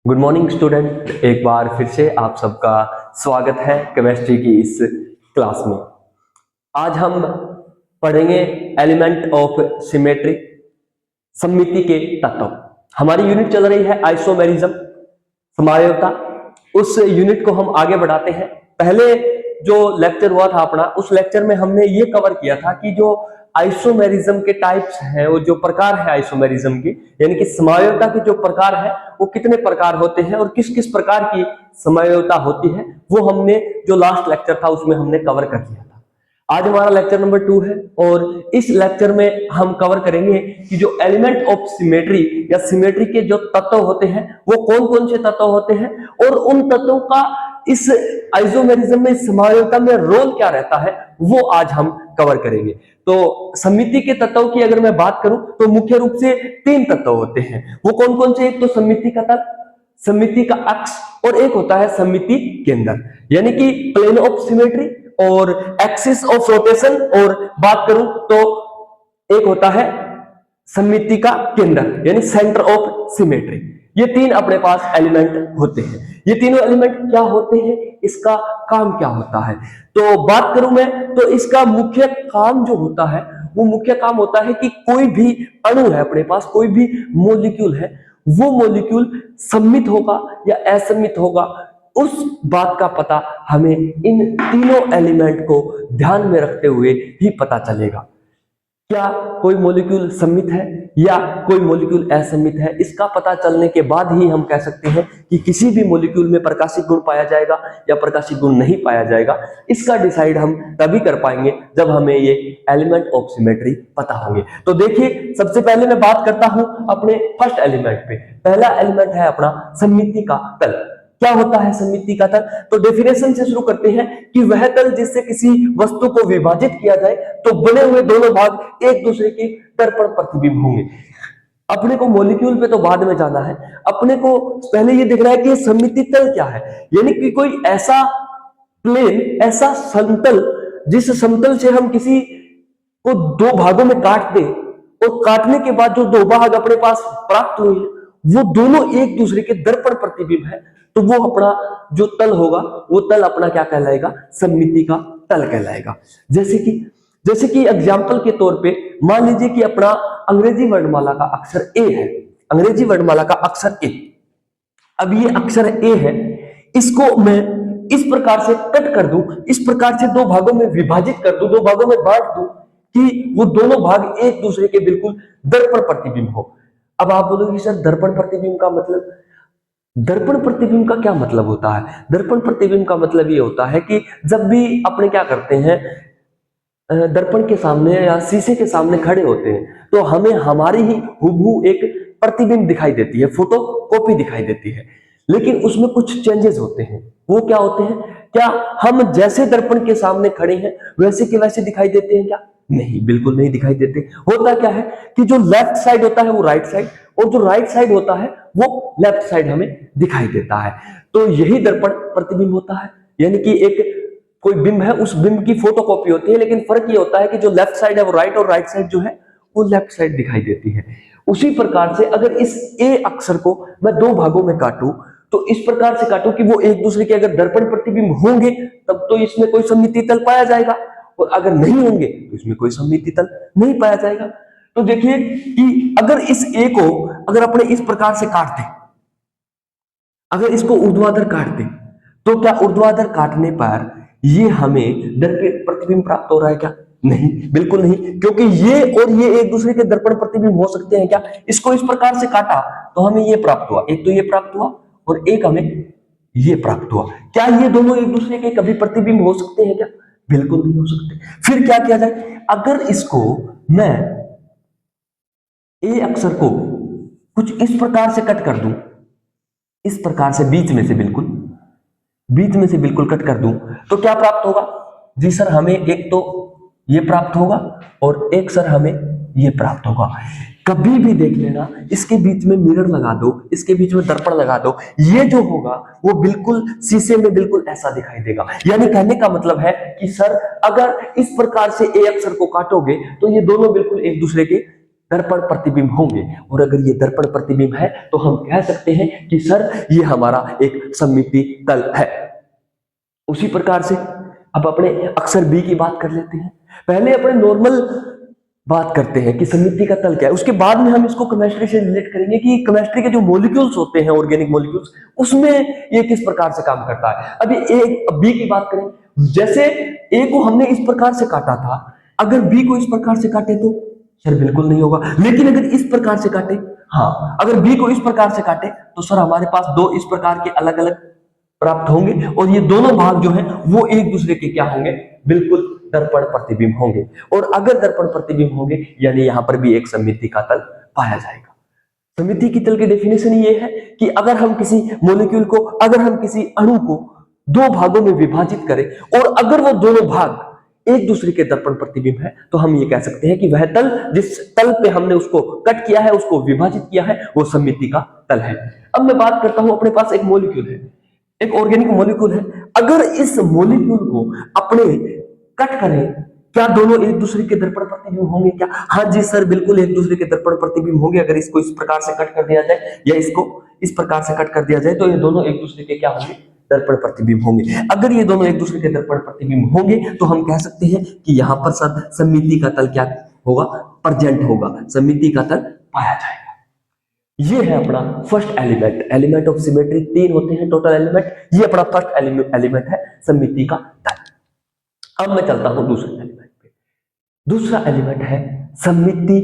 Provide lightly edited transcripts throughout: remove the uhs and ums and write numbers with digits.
Good morning student, एक बार फिर से आप सबका स्वागत है केमिस्ट्री की इस क्लास में। आज हम पढ़ेंगे एलिमेंट ऑफ सिमेट्री, सममिति के तत्व। हमारी यूनिट चल रही है आइसोमेरिज्म, समायोजकता। उस यूनिट को हम आगे बढ़ाते हैं। पहले जो लेक्चर हुआ था अपना, उस लेक्चर में हमने ये कवर किया था कि जो आइसोमेरिज्म के टाइप्स हैं, वो जो प्रकार है आइसोमेरिज्म के, यानी कि समायोजकता के जो प्रकार है वो कितने प्रकार होते हैं और किस किस प्रकार की समायोजकता होती है, वो हमने जो लास्ट लेक्चर था उसमें हमने कवर कर लिया था। आज हमारा लेक्चर नंबर 2 है और इस लेक्चर में हम कवर करेंगे कि जो एलिमेंट ऑफ सिमेट्री या सिमेट्री के जो तत्व होते हैं वो कौन कौन से तत्व होते हैं और उन तत्वों का इस आइसोमेरिज्म में, समायोजकता में रोल क्या रहता है, वो आज हम कवर करेंगे। तो सममिति के तत्वों की अगर मैं बात करूं तो मुख्य रूप से 3 तत्व होते हैं। वो कौन कौन से? एक तो सममिति का तल, सममिति का अक्ष, और एक होता है सममिति केंद्र, यानी कि प्लेन ऑफ सिमेट्री और एक्सिस ऑफ रोटेशन। और बात करूं तो एक होता है सममिति का केंद्र, यानी सेंटर ऑफ सिमेट्री। ये 3 अपने पास एलिमेंट होते हैं। ये तीनों एलिमेंट क्या होते हैं, इसका काम क्या होता है? तो बात करूं मैं तो इसका मुख्य काम जो होता है वो मुख्य काम होता है कि कोई भी अणु है अपने पास, कोई भी मॉलिक्यूल है, वो मॉलिक्यूल सममित होगा या असममित होगा, उस बात का पता हमें इन तीनों एलिमेंट को ध्यान में रखते हुए ही पता चलेगा। क्या कोई मॉलिक्यूल सममित है या कोई मॉलिक्यूल असममित है, इसका पता चलने के बाद ही हम कह सकते हैं कि किसी भी मॉलिक्यूल में प्रकाशिक गुण पाया जाएगा या प्रकाशिक गुण नहीं पाया जाएगा। इसका डिसाइड हम तभी कर पाएंगे जब हमें ये एलिमेंट ऑफ सिमेट्री पता होंगे। तो देखिए, सबसे पहले मैं बात करता हूं अपने फर्स्ट एलिमेंट पे। पहला एलिमेंट है अपना सममिति का तल। क्या होता है सममिति का तल? तो डेफिनेशन से शुरू करते हैं कि वह तल जिससे किसी वस्तु को विभाजित किया जाए तो बने हुए दोनों भाग एक दूसरे के दर्पण प्रतिबिंब होंगे। अपने को मॉलिक्यूल पे तो बाद में जाना है, अपने को पहले ये देखना है कि सममिति तल क्या है, यानी कि कोई ऐसा प्लेन, ऐसा समतल जिस समतल से हम किसी को 2 भागों में काट दें और काटने के बाद जो 2 भाग अपने पास प्राप्त हुए वो दोनों एक दूसरे के दर्पण प्रतिबिंब है, तो वो अपना जो तल होगा वो तल अपना क्या कहलाएगा? सममिति का तल कहलाएगा। जैसे कि एग्जांपल के तौर पे मान लीजिए कि अपना अंग्रेजी वर्णमाला का अक्षर ए है, अंग्रेजी वर्णमाला का अक्षर ए। अब ये अक्षर ए है, इसको मैं इस प्रकार से कट कर दूं, इस प्रकार से 2 भागों में विभाजित कर दूं, 2 भागों में बांट दूं कि वो दोनों भाग एक दूसरे के बिल्कुल दर्पण प्रतिबिंब हो। अब आप बोलोगे सर दर्पण प्रतिबिंब का मतलब, दर्पण प्रतिबिंब का क्या मतलब होता है? दर्पण प्रतिबिंब का मतलब ये होता है कि जब भी अपने क्या करते हैं, दर्पण के सामने या शीशे के सामने खड़े होते हैं तो हमें हमारी ही हुबहू एक प्रतिबिंब दिखाई देती है, फोटो कॉपी दिखाई देती है, लेकिन उसमें कुछ चेंजेस होते हैं। वो क्या होते हैं? क्या हम जैसे दर्पण के सामने खड़े हैं वैसे के वैसे दिखाई देते हैं क्या? नहीं, बिल्कुल नहीं दिखाई देते। होता क्या है कि जो लेफ्ट साइड होता है वो राइट साइड, और जो राइट साइड होता है वो लेफ्ट साइड हमें दिखाई देता है। तो यही दर्पण प्रतिबिंब होता है, यानी कि एक कोई बिंब है, उस बिंब की फोटोकॉपी होती है, लेकिन फर्क ये होता है कि जो लेफ्ट साइड है वो राइट और राइट साइड जो है वो लेफ्ट साइड दिखाई देती है। उसी प्रकार से अगर इस ए अक्षर को मैं 2 भागों में काटूं तो इस प्रकार से काटूं कि वो एक दूसरे के अगर दर्पण प्रतिबिंब होंगे तब तो इसमें कोई सममिति तल पाया जाएगा, और अगर नहीं होंगे तो इसमें कोई सममिति तल नहीं पाया जाएगा। तो देखिए कि अगर इस ए को अगर अपने इस प्रकार से काट दें, अगर इसको ऊर्ध्वाधर काट दें, तो क्या ऊर्ध्वाधर काटने पर ये हमें दर्पण प्रतिबिंब प्राप्त हो रहा है क्या? नहीं, बिल्कुल नहीं, क्योंकि ये और ये एक दूसरे के दर्पण प्रतिबिंब हो सकते हैं क्या? इसको इस प्रकार से काटा तो हमें ये प्राप्त हुआ, एक तो ये प्राप्त हुआ और एक हमें ये प्राप्त हुआ। क्या ये दोनों एक दूसरे के कभी प्रतिबिंब हो सकते हैं क्या? बिल्कुल नहीं हो सकते। फिर क्या किया जाए? अगर इसको मैं ए अक्षर को कुछ इस प्रकार से कट कर दूं, इस प्रकार से बीच में से बिल्कुल कट कर दूं, तो क्या प्राप्त होगा? जी सर, हमें एक तो ये प्राप्त होगा और एक सर हमें ये प्राप्त होगा। कभी भी देख लेना, इसके बीच में मिरर लगा दो, इसके बीच में दर्पण लगा दो, ये जो होगा वो बिल्कुल शीशे में बिल्कुल ऐसा दिखाई देगा। यानी कहने का मतलब है कि सर अगर इस प्रकार से ए अक्षर को काटोगे तो ये दोनों बिल्कुल एक दूसरे के दर्पण प्रतिबिंब होंगे। और अगर ये दर्पण प्रतिबिंब है तो हम कह सकते हैं कि सर ये हमारा एक सममिति तल है। उसी प्रकार से अब अपने अक्षर बी की बात कर लेते हैं। पहले अपने नॉर्मल बात करते हैं कि सममिति का तल क्या है, उसके बाद में हम इसको केमिस्ट्री से रिलेट करेंगे कि केमिस्ट्री के जो मॉलिक्यूल्स होते हैं, ऑर्गेनिक मॉलिक्यूल्स, उसमें ये किस प्रकार से काम करता है। अभी ए बी की बात करें, जैसे ए को हमने इस प्रकार से काटा था, अगर बी को इस प्रकार से काटे तो सर बिल्कुल नहीं होगा। लेकिन अगर इस प्रकार से काटे, हाँ, अगर बी को इस प्रकार से काटे तो सर हमारे पास दो इस प्रकार के अलग अलग प्राप्त होंगे और ये दोनों भाग जो हैं वो एक दूसरे के क्या होंगे, बिल्कुल दर्पण प्रतिबिंब होंगे। और अगर दर्पण प्रतिबिंब होंगे यानी यहां पर भी एक सममिति का तल पाया जाएगा। सममिति की तल की डेफिनेशन ये है कि अगर हम किसी मॉलिक्यूल को, अगर हम किसी अणु को दो भागों में विभाजित करें और अगर वो दोनों भाग एक दूसरे के दर्पण प्रतिबिंब है तो हम ये कह सकते हैं कि वह तल, जिस तल पे हमने उसको कट किया है, उसको विभाजित किया है, वो सममिति का तल है। अब मैं बात करता हूं, अपने पास एक मॉलिक्यूल है, एक ऑर्गेनिक मॉलिक्यूल है। अगर इस मॉलिक्यूल को अपने कट करें, क्या दोनों एक दूसरे के दर्पण प्रतिबिंब होंगे क्या? हाँ जी सर, बिल्कुल एक दूसरे के दर्पण प्रतिबिंब होंगे। अगर इसको इस प्रकार से कट कर दिया जाए या इसको इस प्रकार से कट कर दिया जाए तो ये दोनों एक दूसरे के क्या होंगे, दर्पण प्रतिबिंब होंगे। अगर ये दोनों एक दूसरे के दर्पण प्रतिबिंब होंगे तो हम कह सकते हैं कि यहां पर सममिति का तल क्या होगा, प्रेजेंट होगा, सममिति का तल पाया जाएगा। ये है अपना first element, element of symmetry. तीन होते हैं टोटल एलिमेंट, ये अपना फर्स्ट एलिमेंट है सममिति का तल। अब मैं चलता हूं दूसरे एलिमेंट पे। दूसरा एलिमेंट है सममिति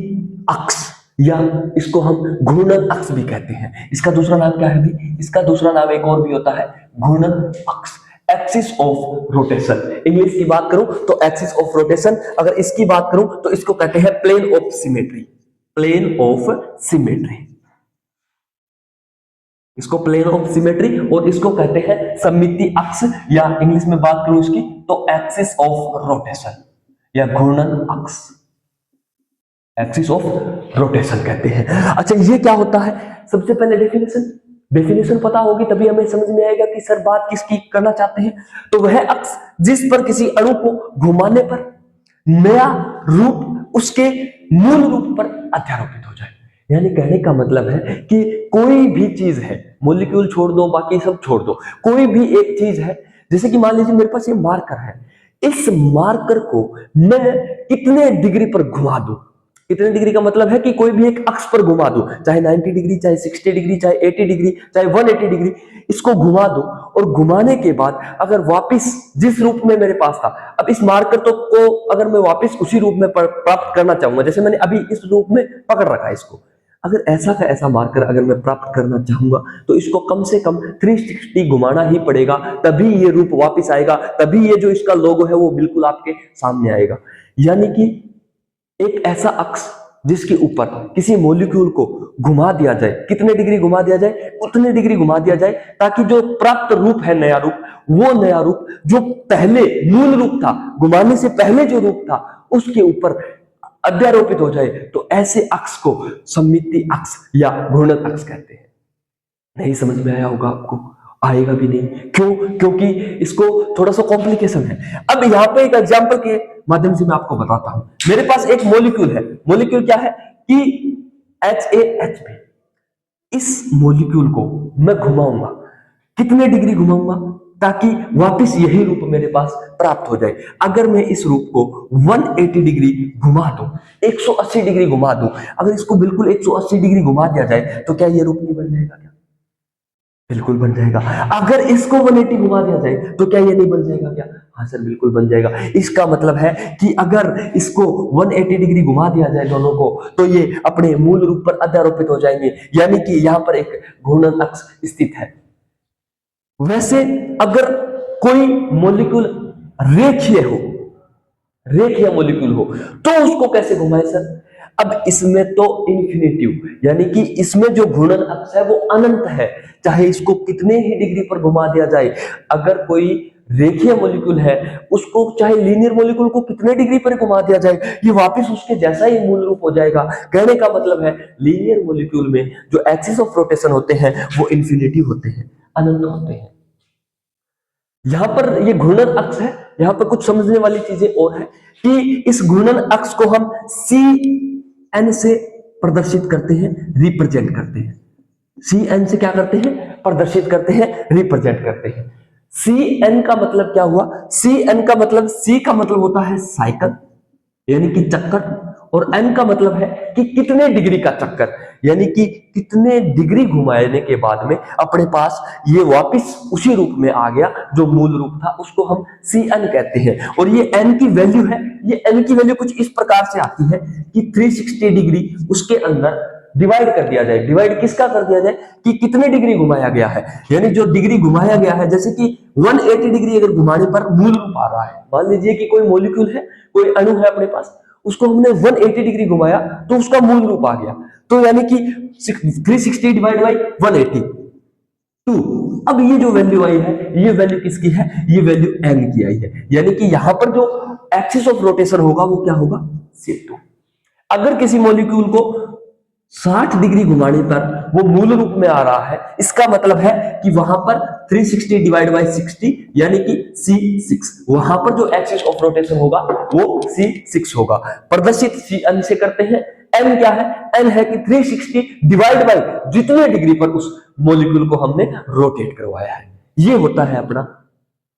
अक्ष, या इसको हम घूर्णन अक्ष भी कहते हैं। इसका दूसरा नाम क्या है भी? इसका दूसरा नाम एक और भी होता है, घूर्णन अक्ष, एक्सिस ऑफ रोटेशन। इंग्लिश की बात करूं तो एक्सिस ऑफ रोटेशन, अगर इसकी बात करूं तो इसको कहते हैं plane of symmetry, plane of symmetry, इसको प्लेन ऑफ सिमेट्री, और इसको कहते हैं सममिति अक्ष, या इंग्लिश में बात करूं इसकी तो एक्सिस ऑफ रोटेशन या घूर्णन अक्ष, एक्सिस ऑफ रोटेशन कहते हैं। अच्छा, ये क्या होता है? सबसे पहले डेफिनेशन पता होगी तभी हमें समझ में आएगा कि सर बात किसकी करना चाहते हैं। तो वह अक्ष जिस पर किसी अणु को घुमाने पर नया रूप उसके मूल रूप पर अध्यारोपित हो जाए। यानी कहने का मतलब है कि कोई भी चीज है, मॉलिक्यूल छोड़ दो, बाकी सब छोड़ दो, कोई भी एक चीज है, जैसे कि मान लीजिए मेरे पास ये मार्कर है, इस मार्कर को मैं कितने डिग्री पर घुमा दूं, कितने डिग्री का मतलब है कि कोई भी एक अक्ष पर घुमा दूं, चाहे 90 डिग्री, चाहे 60 डिग्री, चाहे 80 डिग्री, चाहे 180 डिग्री, इसको घुमा दूं और घुमाने के बाद अगर वापस जिस रूप में मेरे पास था, अब इस मार्कर तो को अगर मैं वापस उसी रूप में प्राप्त करना चाहूंगा, जैसे मैंने अभी इस रूप में पकड़ रखा है इसको, अगर ऐसा का ऐसा मार्कर अगर मैं प्राप्त करना चाहूंगा तो इसको कम से कम 360 घुमाना ही पड़ेगा, तभी ये रूप वापस आएगा, तभी ये जो इसका लोगो है वो बिल्कुल आपके सामने आएगा। यानी कि एक ऐसा अक्ष जिसके ऊपर किसी मॉलिक्यूल को घुमा दिया जाए, कितने डिग्री घुमा दिया जाए, उतने डिग्री घुमा दिया जाए, ताकि जो प्राप्त रूप है नया रूप, वो नया रूप जो पहले मूल रूप था, घुमाने से पहले जो रूप था, उसके ऊपर अध्यारोपित हो जाए। तो ऐसे अक्ष को सममिति अक्ष या घूर्णन अक्ष कहते हैं। नहीं समझ में आया होगा आपको? आएगा भी नहीं, क्यों? क्योंकि इसको थोड़ा सा कॉम्प्लिकेशन है। अब यहाँ पे एक एग्जांपल के माध्यम से मैं आपको बताता हूं। मेरे पास एक मॉलिक्यूल है, मॉलिक्यूल क्या है कि HAHB। इस मॉलिक्यूल को मैं घुमाऊंगा, कितने डिग्री घुमाऊंगा, ताकि वापस यही रूप मेरे पास प्राप्त हो जाए। अगर मैं इस रूप को 180 डिग्री घुमा दूं, 180 डिग्री घुमा दूं, अगर इसको बिल्कुल 180 डिग्री घुमा दिया जाए तो क्या ये रूप नहीं बन जाएगा? क्या बिल्कुल बन जाएगा। अगर इसको 180 घुमा दिया जाए तो क्या ये नहीं बन जाएगा? क्या हाँ सर, बिल्कुल बन जाएगा। इसका मतलब है कि अगर इसको 180 डिग्री घुमा दिया जाए दोनों को, तो ये अपने मूल रूप पर अध्यारोपित हो जाएंगे, यानी कि यहां पर एक घूर्णन अक्ष स्थित है। वैसे अगर कोई मॉलिक्यूल रेखीय हो, रेखीय मॉलिक्यूल हो, तो उसको कैसे घुमाए सर? अब इसमें तो इन्फिनिटिव, यानी कि इसमें जो घूर्णन अक्ष है वो अनंत है, चाहे इसको कितने ही डिग्री पर घुमा दिया जाए। अगर कोई रेखीय मॉलिक्यूल है, उसको चाहे लीनियर मॉलिक्यूल को कितने डिग्री पर घुमा दिया जाए, ये वापस उसके जैसा ही मूल रूप हो जाएगा। कहने का मतलब है लीनियर मॉलिक्यूल में जो एक्सिस ऑफ रोटेशन होते हैं वो इन्फिनिटी होते हैं, अनंत होते हैं। यहां पर ये घूर्णन अक्ष है, यहां पर कुछ समझने वाली चीजें और है कि इस घूर्णन अक्ष को हम सी एन से प्रदर्शित करते हैं, रिप्रेजेंट करते हैं। सी एन से क्या करते हैं? प्रदर्शित करते हैं, रिप्रेजेंट करते हैं। सी एन का मतलब क्या हुआ? सी एन का मतलब, सी का मतलब होता है साइकिल यानी कि चक्कर, और एन का मतलब है कि कितने डिग्री का चक्कर, यानी कि कितने डिग्री घुमाने के बाद में अपने पास ये वापस उसी रूप में आ गया जो मूल रूप था, उसको हम सी एन कहते हैं। और ये एन की वैल्यू है, ये एन की वैल्यू कुछ इस प्रकार से आती है कि 360 डिग्री उसके अंदर डिवाइड कर दिया जाए। डिवाइड किसका कर दिया जाए? कि कितने डिग्री घुमाया गया है, यानी जो डिग्री घुमाया गया है, जैसे कि 180 डिग्री अगर घुमाने पर मूल रूप आ रहा है, मान लीजिए कि कोई मॉलिक्यूल है, कोई अणु है अपने पास, उसको हमने 180 डिग्री घुमाया तो उसका मूल रूप आ गया, तो यानी कि 360 डिवाइड बाई 180 2। अब ये जो वैल्यू आई है, ये वैल्यू किसकी है? ये वैल्यू एन की आई है, यानी कि यहां पर जो एक्सिस ऑफ रोटेशन होगा वो क्या होगा? C2। अगर किसी मॉलिक्यूल को 60 डिग्री घुमाने पर वो मूल रूप में आ रहा है, इसका मतलब है कि वहां पर 360 डिवाइड बाई 60 यानी कि C6, वहां पर जो एक्सिस ऑफ रोटेशन होगा वो C6 होगा। प्रदर्शित Cn से करते हैं। n क्या है? n है कि 360 डिवाइड बाई जितने डिग्री पर उस मॉलिक्यूल को हमने रोटेट करवाया है, ये होता है अपना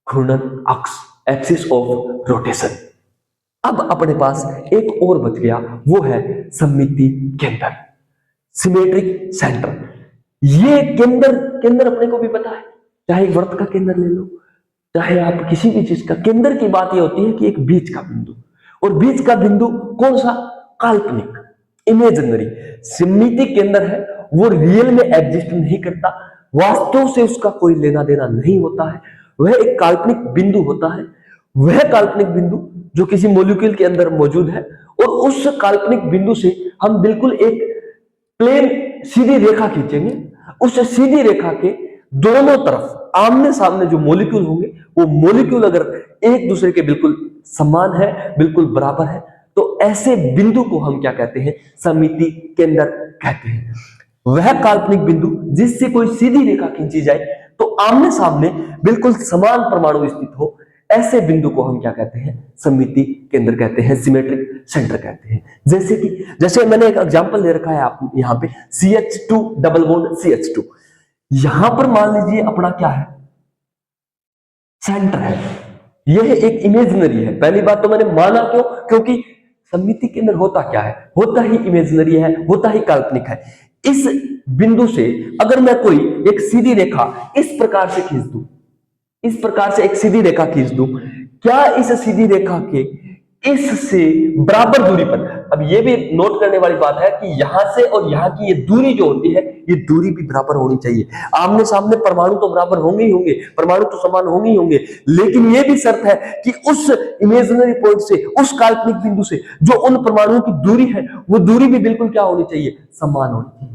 घूर्णन अक्ष, एक्सिस ऑफ रोटेशन। अब अपने पास एक और बच गया, वो है सममिति केंद्र, सिमेट्रिक सेंटर। ये केंद्र, केंद्र अपने को भी पता है, चाहे एक वृत्त का केंद्र ले लो, चाहे आप किसी भी चीज का केंद्र की बात ये होती है कि एक बीच का बिंदु, और बीच का बिंदु कौन सा? काल्पनिक, इमेजिनरी। सिमिति केंद्र है वो रियल में एग्जिस्ट नहीं करता, वास्तव से उसका कोई लेना देना नहीं होता है, वह एक काल्पनिक बिंदु होता है। वह काल्पनिक बिंदु जो किसी मॉलिक्यूल के अंदर मौजूद है, और उस काल्पनिक बिंदु से हम बिल्कुल एक प्लेन सीधी रेखा खींचेंगे, उस सीधी रेखा के दोनों तरफ आमने सामने जो मॉलिक्यूल होंगे, वो मॉलिक्यूल अगर एक दूसरे के बिल्कुल समान है, बिल्कुल बराबर है, तो ऐसे बिंदु को हम क्या कहते हैं? सममिति केंद्र कहते हैं। वह काल्पनिक बिंदु जिससे कोई सीधी रेखा खींची जाए तो आमने सामने बिल्कुल समान परमाणु स्थित हो, ऐसे बिंदु को हम क्या कहते हैं? सममिति केंद्र कहते हैं, सिमेट्रिक सेंटर कहते हैं। जैसे मैंने एक एग्जांपल दे रखा है आप यहां पे, CH2 डबल बॉन्ड CH2, यहां पर मान लीजिए अपना क्या है? सेंटर है। यह एक इमेजिनरी है। पहली बात तो मैंने माना क्यों? क्योंकि सममिति केंद्र होता क्या है? होता ही इमेजिनरी है, होता ही काल्पनिक है। इस बिंदु से अगर मैं कोई एक सीधी रेखा इस प्रकार से खींच दूं, इस प्रकार से एक सीधी रेखा खींच दूं, क्या इस सीधी रेखा के इससे बराबर दूरी पर, अब ये भी नोट करने वाली बात है कि यहां से और यहां की ये दूरी जो होती है, ये दूरी भी बराबर होनी चाहिए। आमने सामने परमाणु तो बराबर होंगे ही होंगे, परमाणु तो समान होंगे ही होंगे, लेकिन ये भी शर्त है कि उस इमेजिनरी पॉइंट से, उस काल्पनिक बिंदु से जो उन परमाणुओं की दूरी है, वो दूरी भी बिल्कुल क्या होनी चाहिए? समान होनी चाहिए।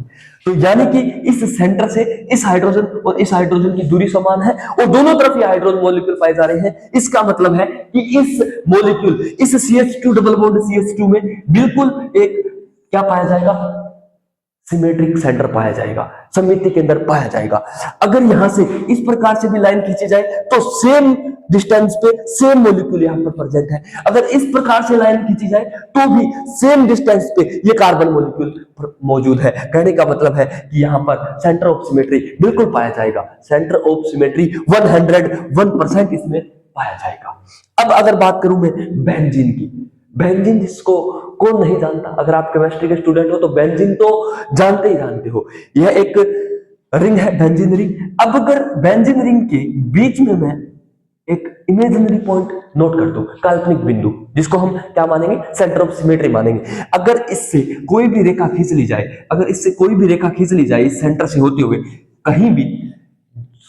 तो यानी कि इस सेंटर से इस हाइड्रोजन और इस हाइड्रोजन की दूरी समान है, और दोनों तरफ ये हाइड्रोजन मॉलिक्यूल पाए जा रहे हैं। इसका मतलब है कि इस मॉलिक्यूल, इस CH2 डबल बॉन्ड CH2 में बिल्कुल एक क्या पाया जाएगा? सिमेट्रिक सेंटर पाया जाएगा, सममिति केंद्र पाया जाएगा। अगर यहां से इस प्रकार से भी लाइन खींची जाए तो सेम डिस्टेंस पे सेम मॉलिक्यूल यहां पर प्रेजेंट है। अगर इस प्रकार से लाइन खींची जाए तो भी सेम डिस्टेंस पे ये कार्बन मॉलिक्यूल मौजूद है। कहने का मतलब है कि यहां पर सेंटर ऑफ सिमेट्री बिल्कुल पाया जाएगा। सेंटर ऑफ सिमेट्री 101% इसमें पाया जाएगा। अब अगर बात करूं मैं बेंजीन की, बेंजीन जिसको कौन नहीं जानता? अगर आप केमिस्ट्री के स्टूडेंट हो तो बेंजीन तो जानते ही जानते हो। यह एक रिंग है, बेंजीन रिंग। अब अगर बेंजीन रिंग के बीच में मैं एक इमेजिनरी पॉइंट नोट कर दूं, काल्पनिक बिंदु, जिसको हम क्या मानेंगे? सेंटर ऑफ सिमेट्री मानेंगे। अगर इससे कोई भी रेखा खींच ली जाए, अगर इससे कोई भी रेखा खींच ली जाए इस सेंटर से होते हुए, कहीं भी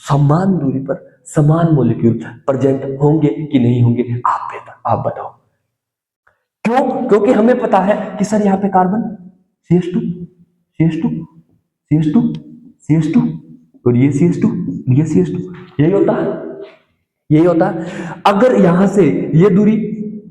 समान दूरी पर समान मॉलिक्यूल प्रेजेंट होंगे कि नहीं होंगे? आप बताओ। क्यों? क्योंकि हमें पता है कि सर यहाँ पे carbon CH2 CH2 CH2 CH2 और ये CH2 ये CH2, यही होता है, यही होता है। अगर यहां से ये दूरी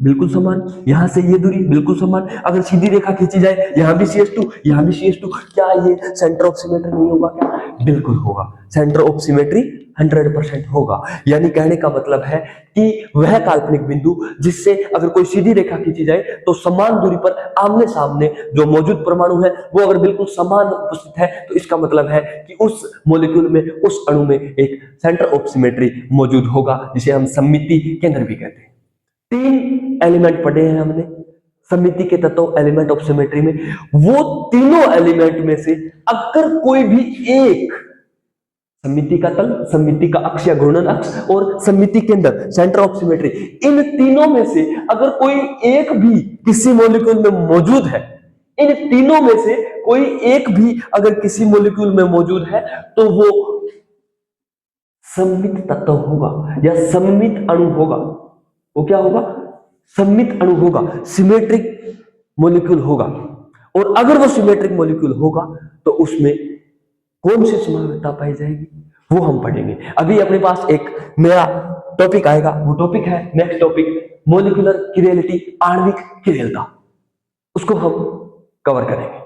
बिल्कुल समान, यहां से ये दूरी बिल्कुल समान, अगर सीधी रेखा खींची जाए, यहां भी CH2 यहां भी CH2, क्या ये सेंटर ऑफ सिमेट्री नहीं होगा? क्या? बिल्कुल होगा, सेंटर ऑफ सिमेट्री 100% होगा। यानी कहने का मतलब है कि वह काल्पनिक बिंदु जिससे अगर कोई सीधी रेखा खींची जाए तो समान दूरी पर आमने सामने जो मौजूद परमाणु है वो अगर बिल्कुल समान उपस्थित है तो इसका मतलब है कि उस मॉलिक्यूल में, उस अणु में एक सेंटर ऑफ सिमेट्री मौजूद होगा, जिसे हम सममिति केंद्र भी कहते हैं। 3 एलिमेंट पढ़े हैं हमने सममिति के तत्व, एलिमेंट ऑफ सिमेट्री में। वो तीनों एलिमेंट में से अगर कोई भी एक, सममिति का तल, सममिति का अक्ष या घूर्णन अक्ष और सममिति केंद्र, सेंटर ऑफ सिमेट्री, इन तीनों में से अगर कोई एक भी किसी मॉलिक्यूल में मौजूद है, इन तीनों में से कोई एक भी अगर किसी मॉलिक्यूल में मौजूद है तो वो सममित तत्व होगा या सममित अणु होगा। वो क्या होगा? सममित अणु होगा, सिमेट्रिक मॉलिक्यूल होगा। और अगर वो सिमेट्रिक मॉलिक्यूल होगा तो उसमें कौन सी संभाव्यता पाई जाएगी वो हम पढ़ेंगे। अभी अपने पास एक नया टॉपिक आएगा, वो टॉपिक है नेक्स्ट टॉपिक, मॉलिक्यूलर क्रिएलिटी, आणविक क्रियलता। उसको हम कवर करेंगे।